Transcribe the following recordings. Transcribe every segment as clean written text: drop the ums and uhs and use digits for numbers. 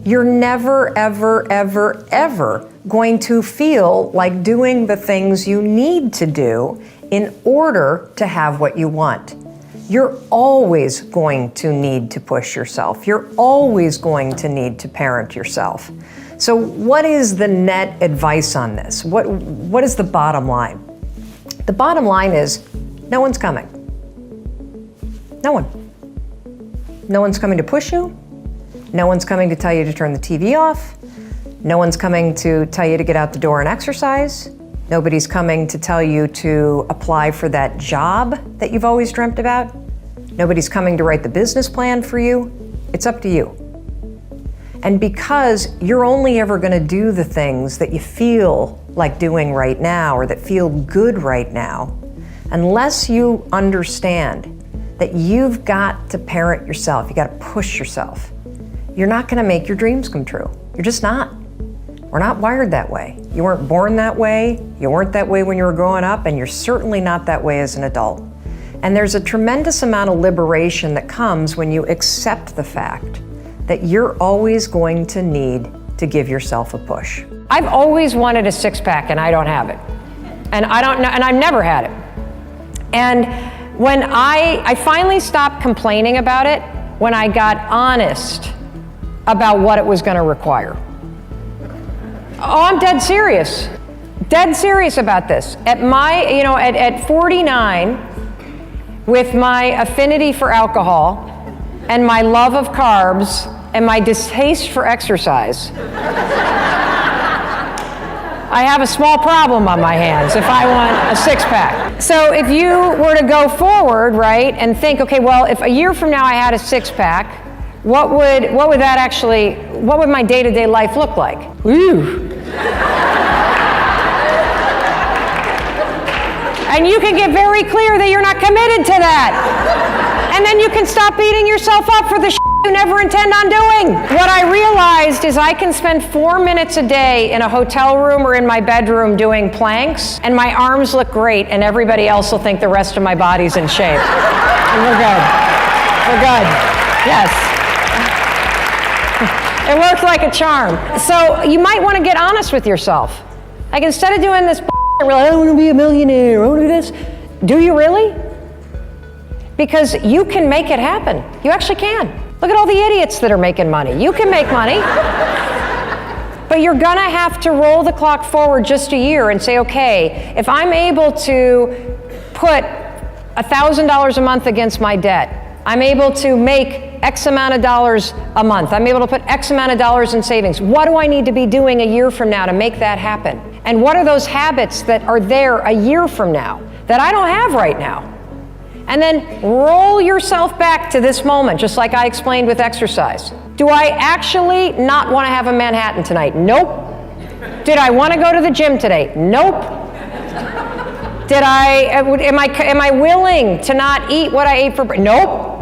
you're never, ever, ever, ever going to feel like doing the things you need to do in order to have what you want. You're always going to need to push yourself. You're always going to need to parent yourself. So what is the net advice on this? What is the bottom line? The bottom line is no one's coming. No one. No one's coming to push you. No one's coming to tell you to turn the TV off. No one's coming to tell you to get out the door and exercise. Nobody's coming to tell you to apply for that job that you've always dreamt about. Nobody's coming to write the business plan for you. It's up to you. And because you're only ever going to do the things that you feel like doing right now or that feel good right now, unless you understand that you've got to parent yourself, you got to push yourself, you're not going to make your dreams come true. You're just not. We're not wired that way. You weren't born that way, you weren't that way when you were growing up, and you're certainly not that way as an adult. And there's a tremendous amount of liberation that comes when you accept the fact that you're always going to need to give yourself a push. I've always wanted a six-pack and I don't have it. And I don't know, and I've never had it. And when I finally stopped complaining about it when I got honest about what it was going to require. Oh, I'm dead serious. Dead serious about this. At at 49, with my affinity for alcohol and my love of carbs and my distaste for exercise, I have a small problem on my hands if I want a six-pack. So if you were to go forward, right, and think, okay, well, if a year from now I had a six-pack, what would my day-to-day life look like? Ooh. And you can get very clear that you're not committed to that. And then you can stop beating yourself up for the shit you never intend on doing. What I realized is I can spend 4 minutes a day in a hotel room or in my bedroom doing planks, and my arms look great, and everybody else will think the rest of my body's in shape. And we're good. We're good. Yes. It worked like a charm. So you might want to get honest with yourself. Like, instead of doing this I want to be a millionaire, I want to do this. Do you really? Because you can make it happen. You actually can. Look at all the idiots that are making money. You can make money. But you're gonna have to roll the clock forward just a year and say, okay, if I'm able to put $1,000 a month against my debt, I'm able to make X amount of dollars a month, I'm able to put X amount of dollars in savings. What do I need to be doing a year from now to make that happen? And what are those habits that are there a year from now that I don't have right now? And then roll yourself back to this moment, just like I explained with exercise. Do I actually not want to have a Manhattan tonight? Nope. Did I want to go to the gym today? Nope. Am I willing to not eat what I ate for breakfast? Nope.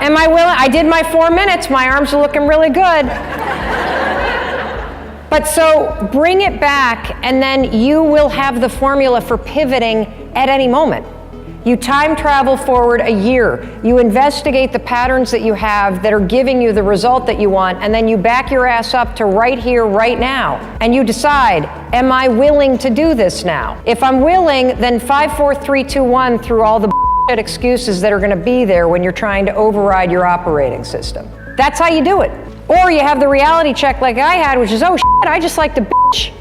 Am I willing? I did my 4 minutes. My arms are looking really good. But so bring it back, and then you will have the formula for pivoting at any moment. You time travel forward a year. You investigate the patterns that you have that are giving you the result that you want, and then you back your ass up to right here, right now. And you decide, am I willing to do this now? If I'm willing, then 5, 4, 3, 2, 1 through all the excuses that are going to be there when you're trying to override your operating system. That's how you do it. Or you have the reality check like I had, which is, oh shit, I just like to bitch.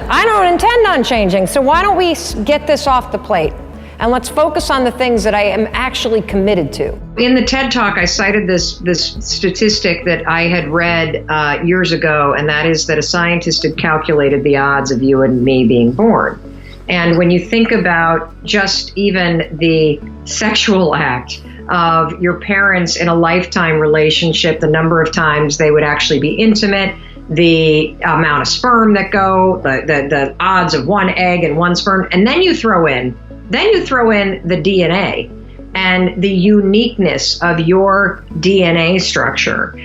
I don't intend on changing, so why don't we get this off the plate? And let's focus on the things that I am actually committed to. In the TED Talk, I cited this statistic that I had read years ago, and that is that a scientist had calculated the odds of you and me being born. And when you think about just even the sexual act of your parents in a lifetime relationship, the number of times they would actually be intimate, the amount of sperm that go, the odds of one egg and one sperm, and then you throw in the DNA and the uniqueness of your DNA structure.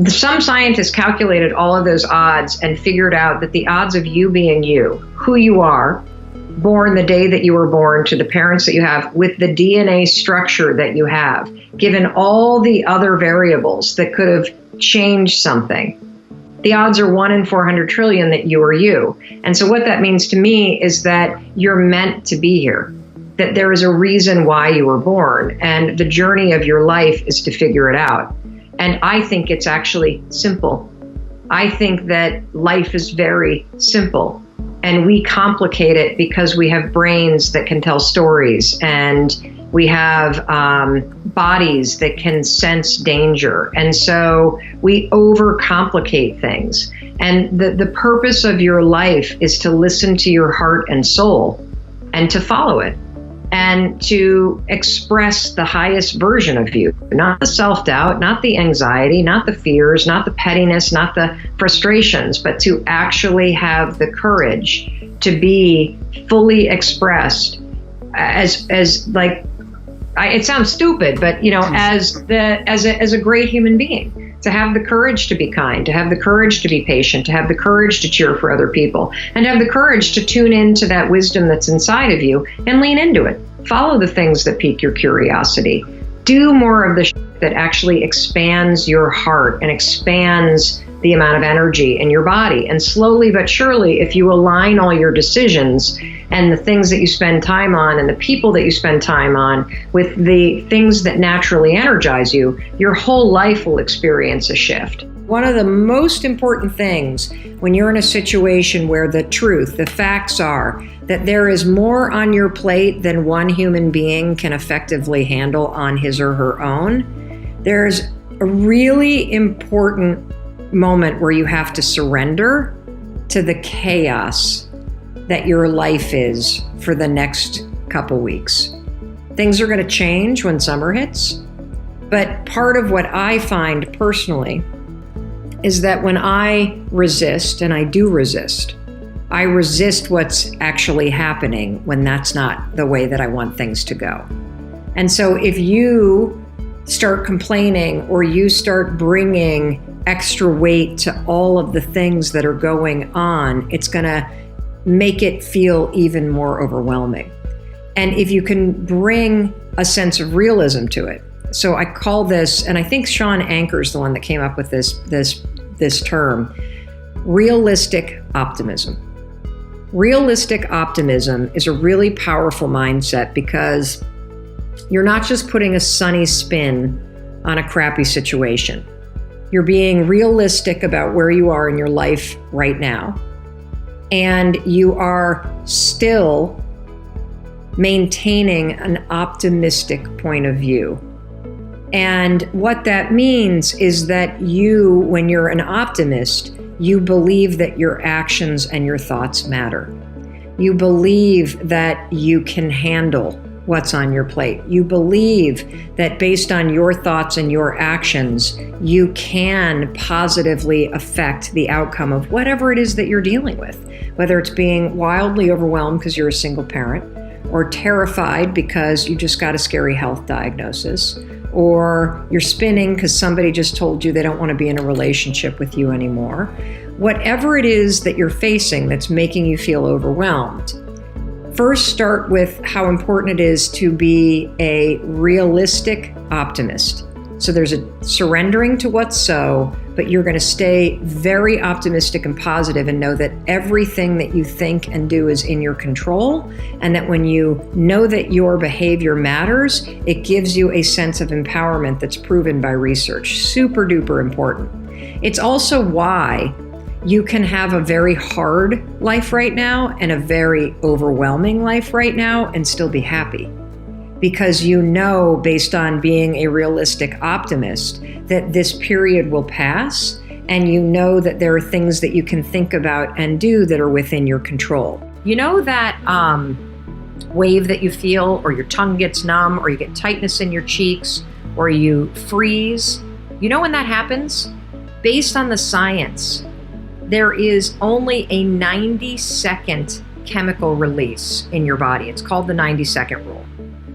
Some scientists calculated all of those odds and figured out that the odds of you being you, who you are, born the day that you were born to the parents that you have with the DNA structure that you have, given all the other variables that could have changed something, the odds are 1 in 400 trillion that you are you. And so what that means to me is that you're meant to be here, that there is a reason why you were born, and the journey of your life is to figure it out. And I think it's actually simple. I think that life is very simple, and we complicate it because we have brains that can tell stories, and we have bodies that can sense danger. And so we overcomplicate things. And the purpose of your life is to listen to your heart and soul and to follow it and to express the highest version of you, not the self-doubt, not the anxiety, not the fears, not the pettiness, not the frustrations, but to actually have the courage to be fully expressed as like, it sounds stupid, but as a great human being, to have the courage to be kind, to have the courage to be patient, to have the courage to cheer for other people, and to have the courage to tune into that wisdom that's inside of you and lean into it. Follow the things that pique your curiosity. Do more of the that actually expands your heart and expands the amount of energy in your body. And slowly but surely, if you align all your decisions and the things that you spend time on and the people that you spend time on with the things that naturally energize you, your whole life will experience a shift. One of the most important things when you're in a situation where the truth, the facts are that there is more on your plate than one human being can effectively handle on his or her own, there's a really important moment where you have to surrender to the chaos that your life is for the next couple weeks. Things are going to change when summer hits, but part of what I find personally is that when I resist, and I do resist, I resist what's actually happening when that's not the way that I want things to go. And so if you start complaining or you start bringing extra weight to all of the things that are going on, it's going to make it feel even more overwhelming. And if you can bring a sense of realism to it. So I call this, and I think Sean Anker's the one that came up with this term, realistic optimism. Realistic optimism is a really powerful mindset because you're not just putting a sunny spin on a crappy situation. You're being realistic about where you are in your life right now. And you are still maintaining an optimistic point of view. And what that means is that you, when you're an optimist, you believe that your actions and your thoughts matter. You believe that you can handle what's on your plate. You believe that based on your thoughts and your actions, you can positively affect the outcome of whatever it is that you're dealing with, whether it's being wildly overwhelmed because you're a single parent, or terrified because you just got a scary health diagnosis, or you're spinning because somebody just told you they don't want to be in a relationship with you anymore. Whatever it is that you're facing that's making you feel overwhelmed, first start with how important it is to be a realistic optimist. So there's a surrendering to what's so, but you're going to stay very optimistic and positive and know that everything that you think and do is in your control, and that when you know that your behavior matters, it gives you a sense of empowerment that's proven by research. Super duper important. It's also why you can have a very hard life right now and a very overwhelming life right now and still be happy. Because you know, based on being a realistic optimist, that this period will pass, and you know that there are things that you can think about and do that are within your control. You know that wave that you feel, or your tongue gets numb, or you get tightness in your cheeks, or you freeze? You know when that happens? Based on the science, there is only a 90-second chemical release in your body. It's called the 90-second rule.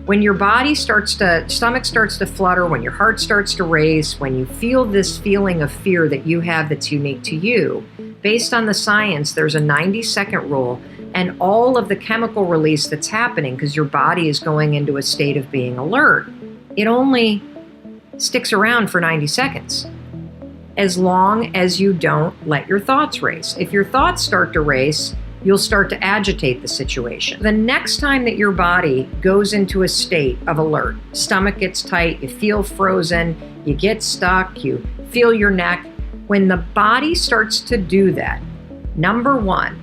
When your stomach starts to flutter, when your heart starts to race, when you feel this feeling of fear that you have that's unique to you, based on the science, there's a 90-second rule. and all of the chemical release that's happening because your body is going into a state of being alert, it only sticks around for 90 seconds. As long as you don't let your thoughts race. If your thoughts start to race, you'll start to agitate the situation. The next time that your body goes into a state of alert, stomach gets tight, you feel frozen, you get stuck, you feel your neck. When the body starts to do that, number one,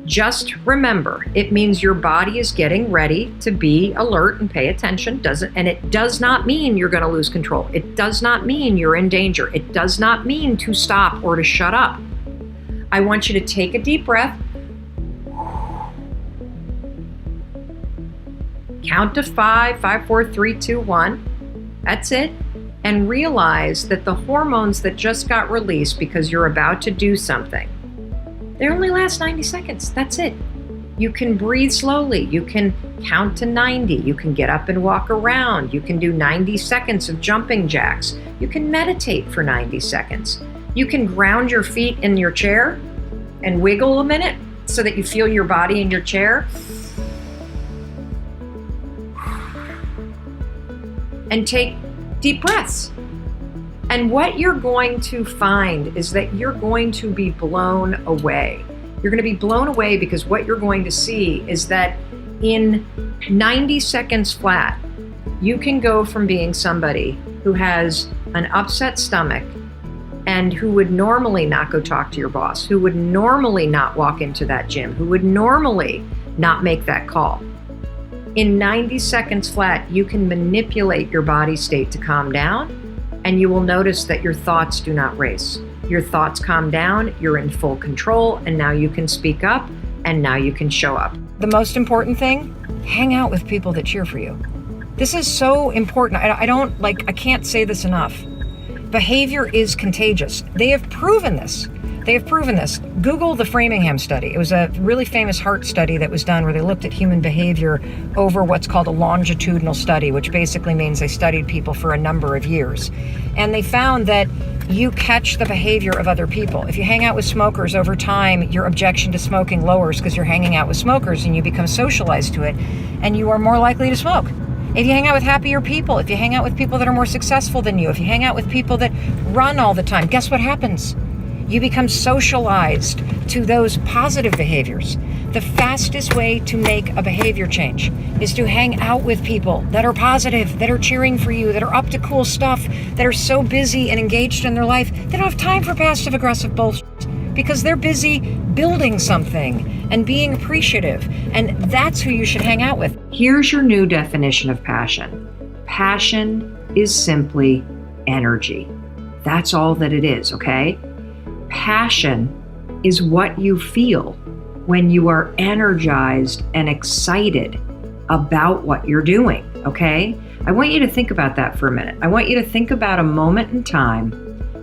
just remember, it means your body is getting ready to be alert and pay attention. And it does not mean you're going to lose control. It does not mean you're in danger. It does not mean to stop or to shut up. I want you to take a deep breath. Count to 5, 5, 4, 3, 2, 1. That's it. And realize that the hormones that just got released because you're about to do something, they only last 90 seconds. That's it. You can breathe slowly. You can count to 90. You can get up and walk around. You can do 90 seconds of jumping jacks. You can meditate for 90 seconds. You can ground your feet in your chair and wiggle a minute so that you feel your body in your chair. And take deep breaths. And what you're going to find is that you're going to be blown away. You're going to be blown away because what you're going to see is that in 90 seconds flat, you can go from being somebody who has an upset stomach and who would normally not go talk to your boss, who would normally not walk into that gym, who would normally not make that call. In 90 seconds flat, you can manipulate your body state to calm down. And you will notice that your thoughts do not race. Your thoughts calm down, you're in full control, and now you can speak up, and now you can show up. The most important thing, hang out with people that cheer for you. This is so important. I can't say this enough. Behavior is contagious. They have proven this. Google the Framingham study. It was a really famous heart study that was done where they looked at human behavior over what's called a longitudinal study, which basically means they studied people for a number of years. And they found that you catch the behavior of other people. If you hang out with smokers over time, your objection to smoking lowers because you're hanging out with smokers and you become socialized to it, and you are more likely to smoke. If you hang out with happier people, if you hang out with people that are more successful than you, if you hang out with people that run all the time, guess what happens? You become socialized to those positive behaviors. The fastest way to make a behavior change is to hang out with people that are positive, that are cheering for you, that are up to cool stuff, that are so busy and engaged in their life, they don't have time for passive aggressive bullshit because they're busy building something and being appreciative. And that's who you should hang out with. Here's your new definition of passion. Passion is simply energy. That's all that it is, okay? Passion is what you feel when you are energized and excited about what you're doing, okay? I want you to think about that for a minute. I want you to think about a moment in time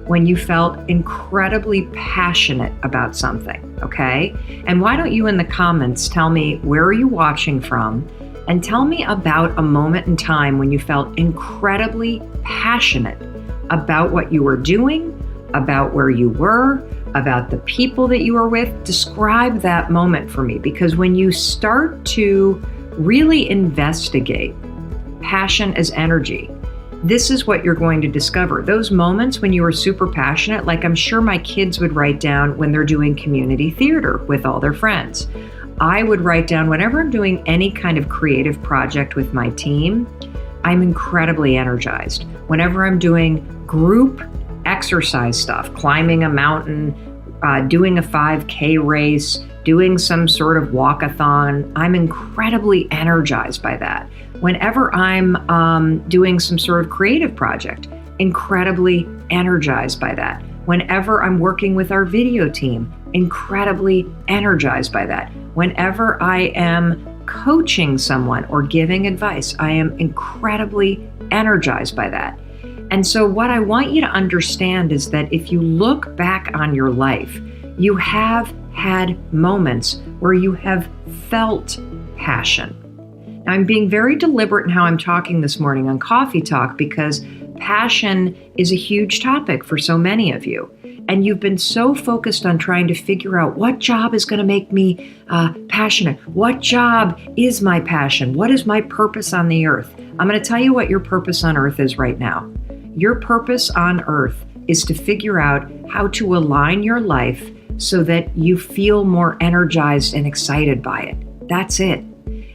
when you felt incredibly passionate about something, okay? And why don't you in the comments tell me where are you watching from, and tell me about a moment in time when you felt incredibly passionate about what you were doing, about where you were, about the people that you were with. Describe that moment for me, because when you start to really investigate passion as energy, this is what you're going to discover. Those moments when you were super passionate, like I'm sure my kids would write down when they're doing community theater with all their friends. I would write down whenever I'm doing any kind of creative project with my team, I'm incredibly energized. Whenever I'm doing group exercise stuff, climbing a mountain, doing a 5K race, doing some sort of walkathon, I'm incredibly energized by that. Whenever I'm doing some sort of creative project, incredibly energized by that. Whenever I'm working with our video team, incredibly energized by that. Whenever I am coaching someone or giving advice, I am incredibly energized by that. And so what I want you to understand is that if you look back on your life, you have had moments where you have felt passion. Now, I'm being very deliberate in how I'm talking this morning on Coffee Talk because Passion is a huge topic for so many of you. And you've been so focused on trying to figure out what job is going to make me passionate. What job is my passion? What is my purpose on the earth? I'm going to tell you what your purpose on earth is right now. Your purpose on earth is to figure out how to align your life so that you feel more energized and excited by it. That's it.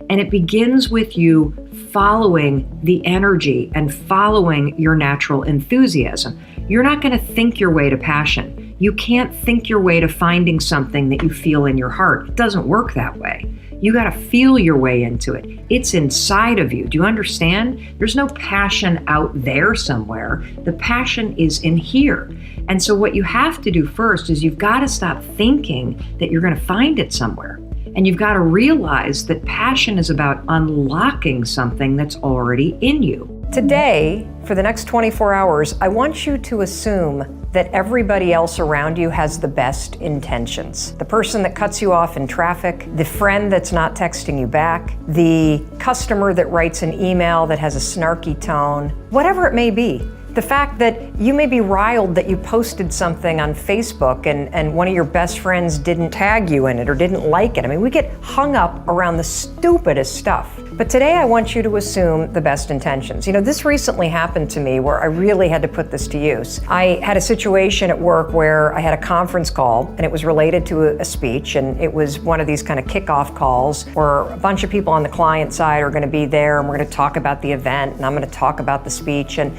And it begins with you following the energy and following your natural enthusiasm. You're not going to think your way to passion. You can't think your way to finding something that you feel in your heart. It doesn't work that way. You got to feel your way into it. It's inside of you. Do you understand? There's no passion out there somewhere. The passion is in here. And so what you have to do first is you've got to stop thinking that you're going to find it somewhere. And you've got to realize that passion is about unlocking something that's already in you. Today, for the next 24 hours, I want you to assume that everybody else around you has the best intentions. The person that cuts you off in traffic, the friend that's not texting you back, the customer that writes an email that has a snarky tone, whatever it may be. The fact that you may be riled that you posted something on Facebook and one of your best friends didn't tag you in it or didn't like it. I mean, we get hung up around the stupidest stuff. But today I want you to assume the best intentions. You know, this recently happened to me where I really had to put this to use. I had a situation at work where I had a conference call and it was related to a speech, and it was one of these kind of kickoff calls where a bunch of people on the client side are going to be there and we're going to talk about the event and I'm going to talk about the speech. And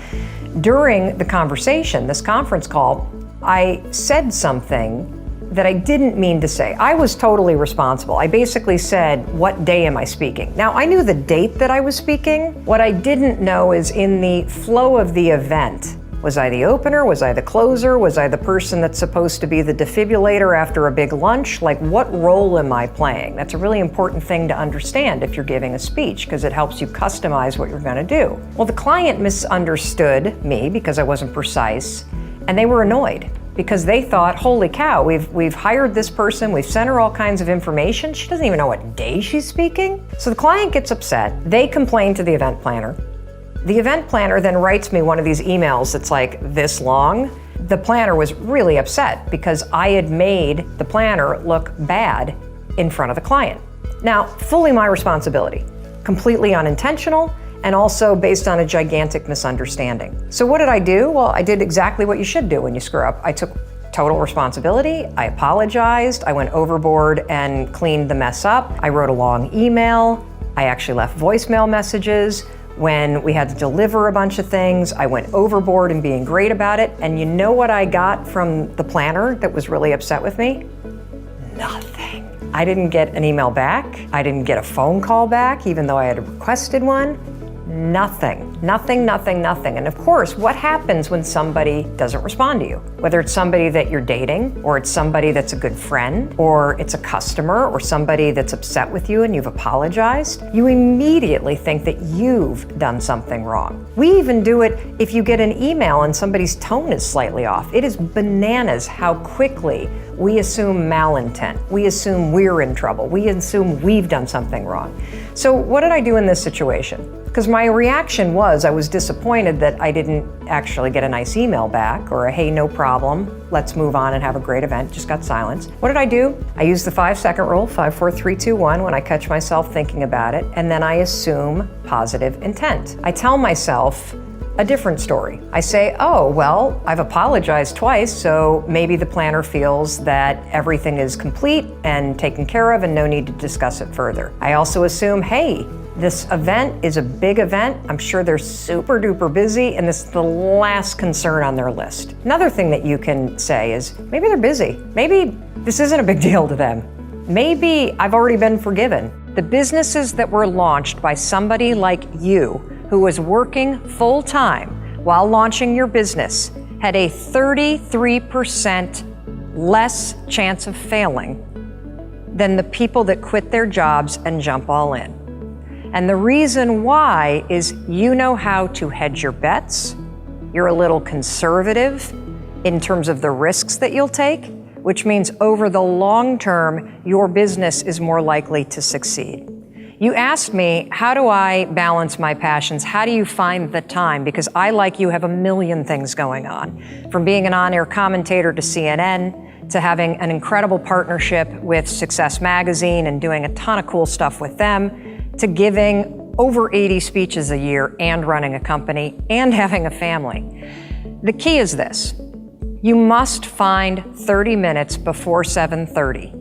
during the conversation, this conference call, I said something that I didn't mean to say. I was totally responsible. I basically said, what day am I speaking? Now, I knew the date that I was speaking. What I didn't know is in the flow of the event, was I the opener? Was I the closer? Was I the person that's supposed to be the defibrillator after a big lunch? Like, what role am I playing? That's a really important thing to understand if you're giving a speech, because it helps you customize what you're going to do. Well, the client misunderstood me because I wasn't precise, and they were annoyed because they thought, holy cow, we've hired this person, we've sent her all kinds of information, she doesn't even know what day she's speaking. So the client gets upset, they complain to the event planner. The event planner then writes me one of these emails that's like this long. The planner was really upset because I had made the planner look bad in front of the client. Now, fully my responsibility, completely unintentional, and also based on a gigantic misunderstanding. So what did I do? Well, I did exactly what you should do when you screw up. I took total responsibility. I apologized. I went overboard and cleaned the mess up. I wrote a long email. I actually left voicemail messages. When we had to deliver a bunch of things, I went overboard in being great about it. And you know what I got from the planner that was really upset with me? Nothing. I didn't get an email back. I didn't get a phone call back, even though I had requested one. Nothing, nothing, nothing, nothing. And of course, what happens when somebody doesn't respond to you? Whether it's somebody that you're dating, or it's somebody that's a good friend, or it's a customer, or somebody that's upset with you and you've apologized, you immediately think that you've done something wrong. We even do it if you get an email and somebody's tone is slightly off. It is bananas how quickly we assume malintent. We assume we're in trouble. We assume we've done something wrong. So what did I do in this situation? Because my reaction was I was disappointed that I didn't actually get a nice email back or a, hey, no problem, let's move on and have a great event. Just got silence. What did I do? I use the 5-second rule, 5, 4, 3, 2, 1, when I catch myself thinking about it, and then I assume positive intent. I tell myself a different story. I say, oh, well, I've apologized twice, so maybe the planner feels that everything is complete and taken care of and no need to discuss it further. I also assume, hey, this event is a big event. I'm sure they're super duper busy and this is the last concern on their list. Another thing that you can say is maybe they're busy. Maybe this isn't a big deal to them. Maybe I've already been forgiven. The businesses that were launched by somebody like you who was working full time while launching your business had a 33% less chance of failing than the people that quit their jobs and jump all in. And the reason why is you know how to hedge your bets. You're a little conservative in terms of the risks that you'll take, which means over the long term, your business is more likely to succeed. You asked me, how do I balance my passions? How do you find the time? Because I, like you, have a million things going on. From being an on-air commentator to CNN, to having an incredible partnership with Success Magazine and doing a ton of cool stuff with them, to giving over 80 speeches a year and running a company and having a family. The key is this. You must find 30 minutes before 7:30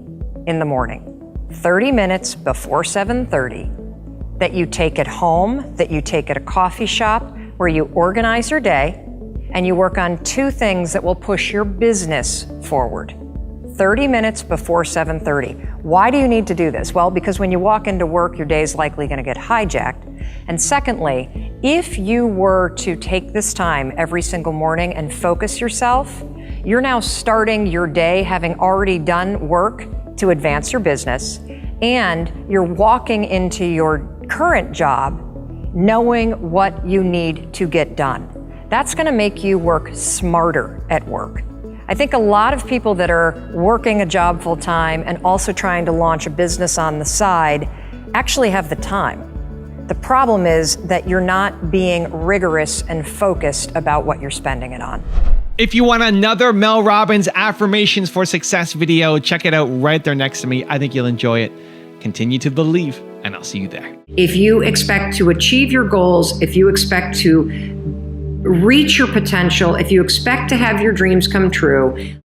in the morning. 30 minutes before 7:30 that you take at home, that you take at a coffee shop, where you organize your day and you work on two things that will push your business forward. 30 minutes before 7:30. Why do you need to do this? Well, because when you walk into work, your day is likely going to get hijacked. And secondly, if you were to take this time every single morning and focus yourself, you're now starting your day having already done work to advance your business, and you're walking into your current job knowing what you need to get done. That's going to make you work smarter at work. I think a lot of people that are working a job full time and also trying to launch a business on the side actually have the time. The problem is that you're not being rigorous and focused about what you're spending it on. If you want another Mel Robbins Affirmations for Success video, check it out right there next to me. I think you'll enjoy it. Continue to believe, and I'll see you there. If you expect to achieve your goals, if you expect to reach your potential, if you expect to have your dreams come true,